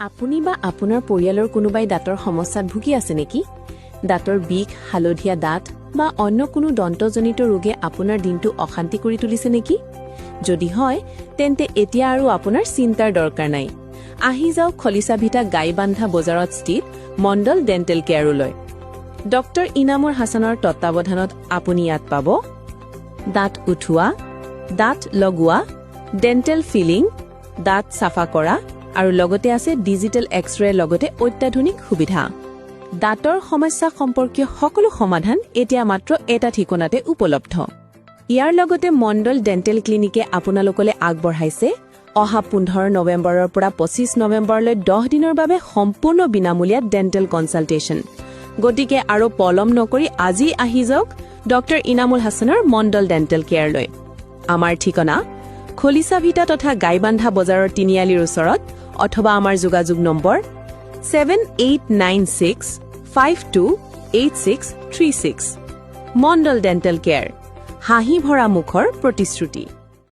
আপুনি বা আপোনাৰ পৰিয়ালৰ কোনোবাই দাঁতৰ সমস্যাত ভুগি আছে নেকি? দাঁতৰ বিষ, হালধীয়া দাঁত বা অন্য কোনো দন্তজনিত ৰোগে আপোনাৰ দিনটো অশান্তি কৰি তুলিছে নেকি? যদি হয়, তেন্তে এতিয়া আৰু আপোনাৰ চিন্তাৰ দৰকাৰ নাই। আহি যাওক খলিচাভিটা গাইবান্ধা বজাৰত স্থিত মণ্ডল ডেণ্টেল কেয়াৰলৈ। ডক্টৰ ইনামুৰ হাছানৰ তত্বাৱধানত আপুনি ইয়াত পাব দাঁত উঠোৱা, দাঁত লগোৱা, ডেণ্টেল ফিলিং, দাঁত চাফা কৰা আৰু লগতে আছে ডিজিটেল এক্স-ৰেৰ লগতে অত্যাধুনিক সুবিধা। দাঁতৰ সমস্যা সম্পৰ্কীয় সকলো সমাধান এতিয়া মাত্ৰ এটা ঠিকনাতে উপলব্ধ। ইয়াৰ লগতে মণ্ডল ডেণ্টেল ক্লিনিকে আপোনালোকলৈ আগবঢ়াইছে অহা 15 নৱেম্বৰৰ পৰা 25 নৱেম্বৰলৈ 10 দিনৰ বাবে সম্পূৰ্ণ বিনামূলীয়া ডেণ্টেল কনচাল্টেশ্যন। গতিকে আৰু পলম নকৰি আজি আহি যাওক ডক্টৰ ইনামুল হাছানৰ মণ্ডল ডেণ্টেল কেয়াৰলৈ। আমাৰ ঠিকনা খলিচাভিটা তথা গাইবান্ধা বজাৰৰ তিনিআলিৰ ওচৰত অথবা আমাৰ যোগাযোগ নম্বৰ 7896528636। মণ্ডল ডেণ্টেল কেয়াৰ, হাঁহি ভৰা মুখৰ প্ৰতিশ্ৰুতি।